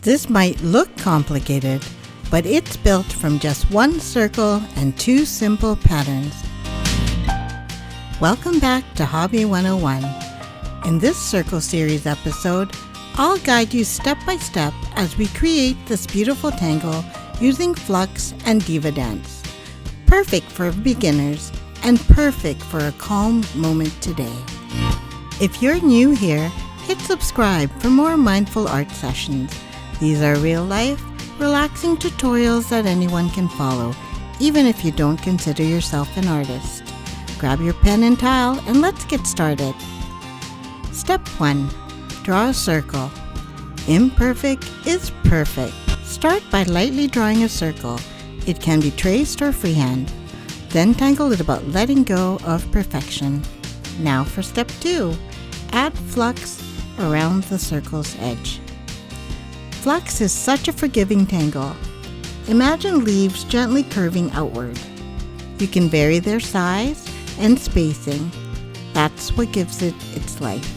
This might look complicated, but it's built from just one circle and two simple patterns. Welcome back to Hobbi 101. In this Circle Series episode, I'll guide you step by step as we create this beautiful tangle using Flux and Diva Dance. Perfect for beginners and perfect for a calm moment today. If you're new here, hit subscribe for more mindful art sessions. These are real-life, relaxing tutorials that anyone can follow, even if you don't consider yourself an artist. Grab your pen and towel and let's get started. Step 1. Draw a circle. Imperfect is perfect. Start by lightly drawing a circle. It can be traced or freehand. Zentangle is about letting go of perfection. Now for step 2. Add flux around the circle's edge. Flux is such a forgiving tangle. Imagine leaves gently curving outward. You can vary their size and spacing. That's what gives it its life.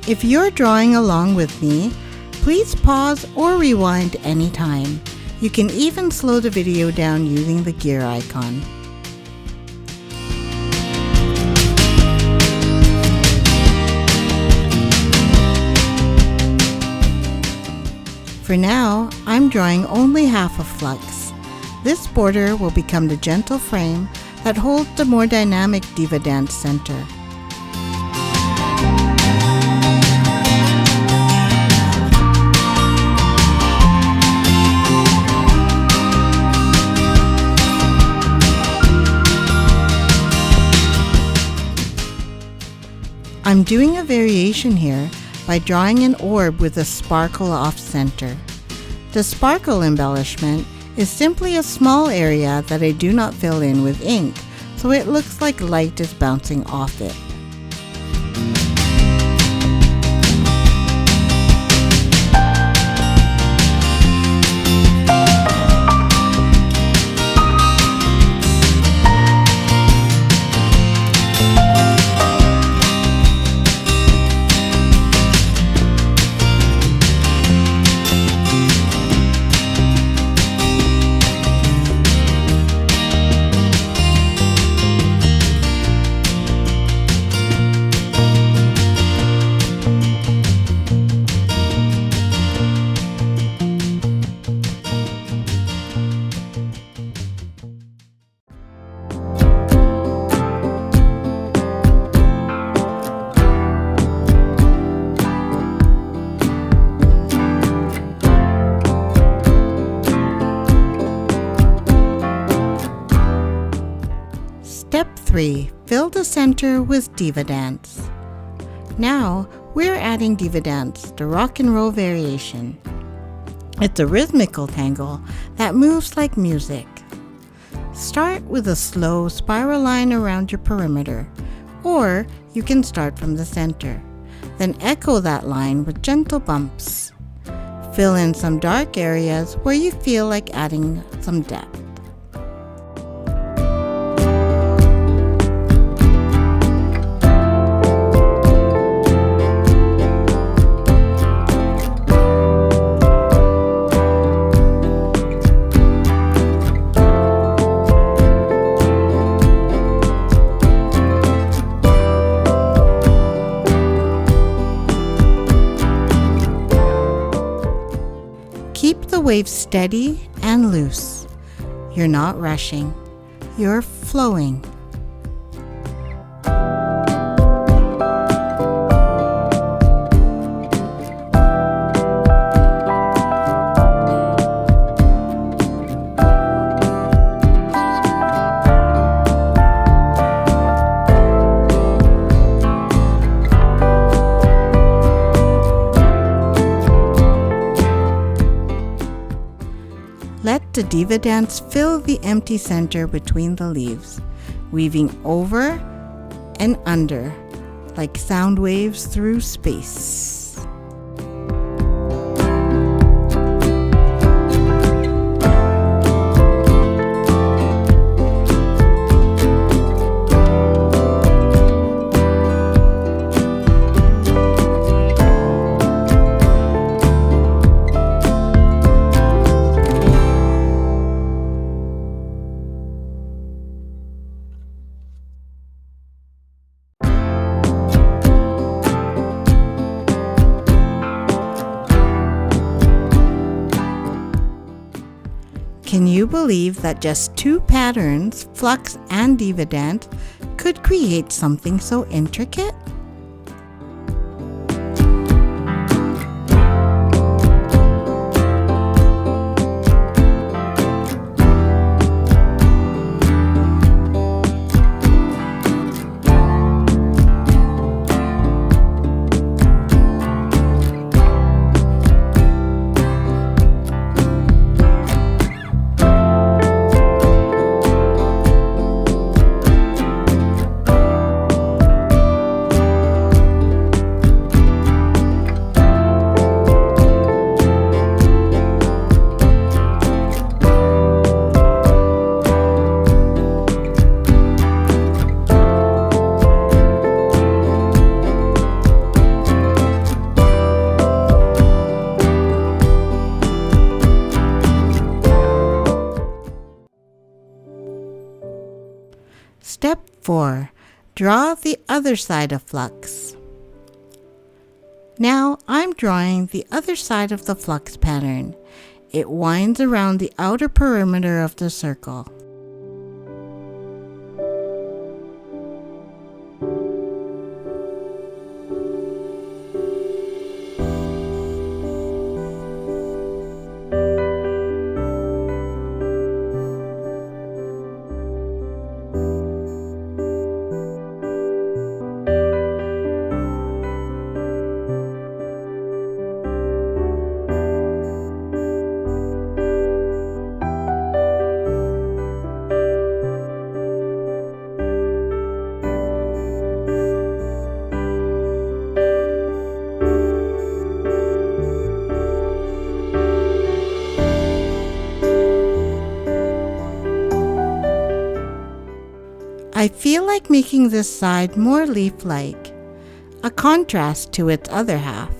If you're drawing along with me, please pause or rewind anytime. You can even slow the video down using the gear icon. For now, I'm drawing only half of Flux. This border will become the gentle frame that holds the more dynamic Diva Dance center. I'm doing a variation here by drawing an orb with a sparkle off-center. The sparkle embellishment is simply a small area that I do not fill in with ink, so it looks like light is bouncing off it. Step 3. Fill the center with Diva Dance. Now, we're adding Diva Dance, the rock and roll variation. It's a rhythmical tangle that moves like music. Start with a slow spiral line around your perimeter, or you can start from the center. Then echo that line with gentle bumps. Fill in some dark areas where you feel like adding some depth. Keep the waves steady and loose. You're not rushing, you're flowing. Let the Diva Dance fill the empty center between the leaves, weaving over and under like sound waves through space. Can you believe that just two patterns, Flux and Diva Dance, could create something so intricate? Step 4. Draw the other side of Flux. Now I'm drawing the other side of the Flux pattern. It winds around the outer perimeter of the circle. I feel like making this side more leaf-like, a contrast to its other half,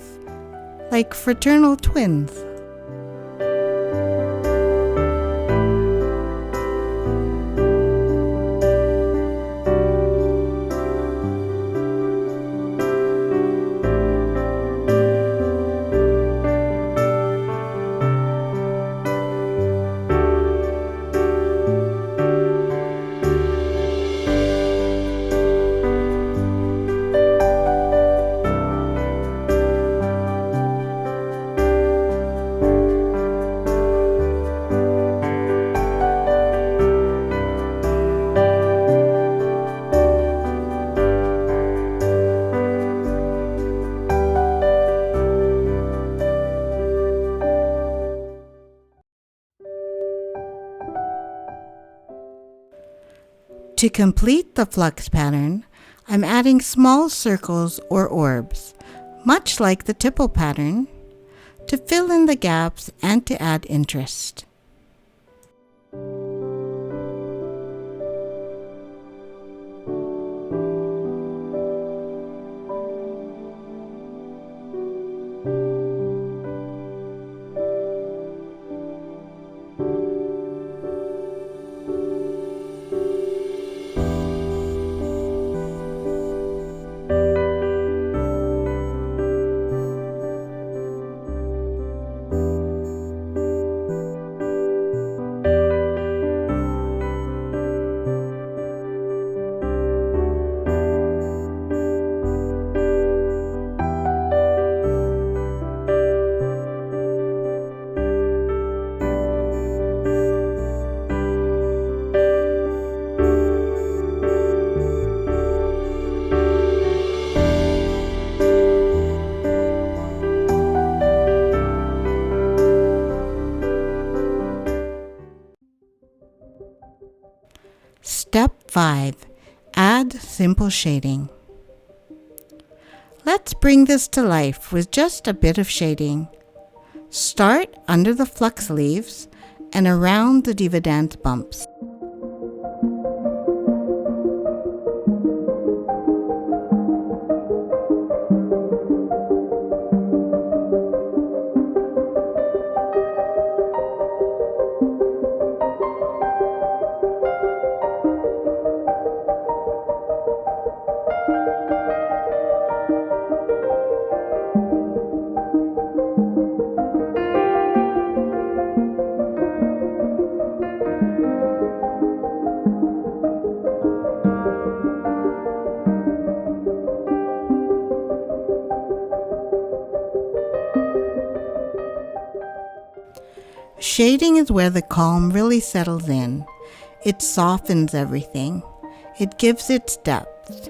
like fraternal twins. To complete the Flux pattern, I'm adding small circles or orbs, much like the tipple pattern, to fill in the gaps and to add interest. Step 5. Add simple shading. Let's bring this to life with just a bit of shading. Start under the Flux leaves and around the Diva Dance bumps. Shading is where the calm really settles in. It softens everything. It gives it depth.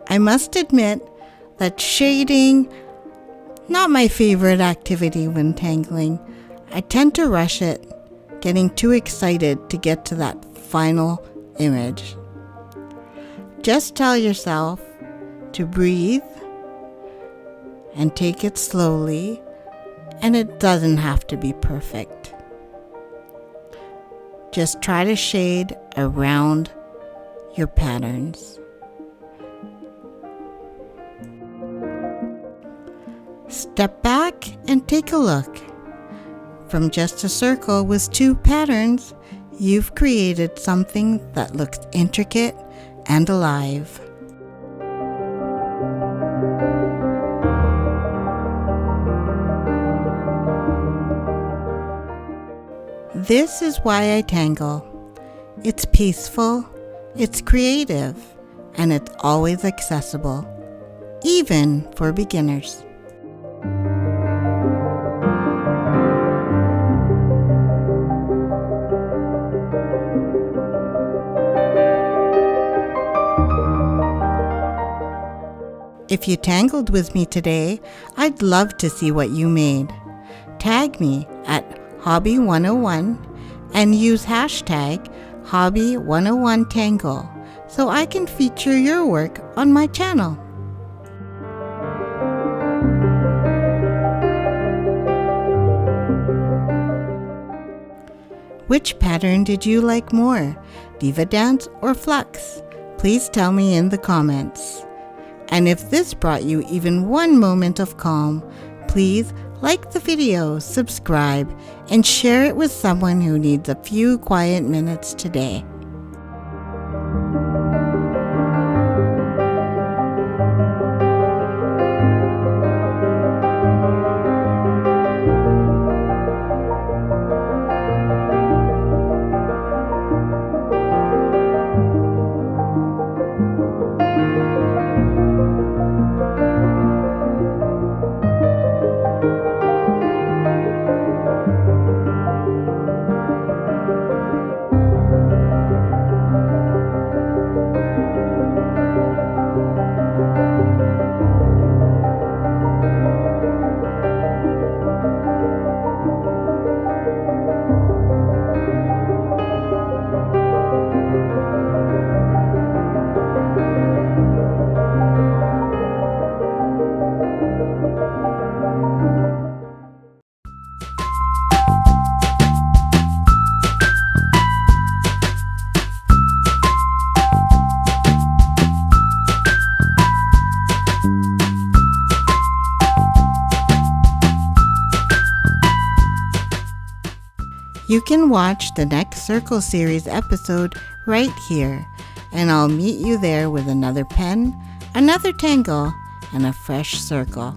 I must admit that shading, not my favorite activity when tangling. I tend to rush it, getting too excited to get to that final image. Just tell yourself to breathe and take it slowly, and it doesn't have to be perfect. Just try to shade around your patterns. Step back and take a look. From just a circle with 2 patterns, you've created something that looks intricate and alive. This is why I tangle. It's peaceful, it's creative, and it's always accessible, even for beginners. If you tangled with me today, I'd love to see what you made. Tag me at Hobbi101 and use hashtag Hobbi101Tangle so I can feature your work on my channel. Which pattern did you like more, Diva Dance or Flux? Please tell me in the comments. And if this brought you even one moment of calm, please like the video, subscribe, and share it with someone who needs a few quiet minutes today. You can watch the next Circle Series episode right here, and I'll meet you there with another pen, another tangle, and a fresh circle.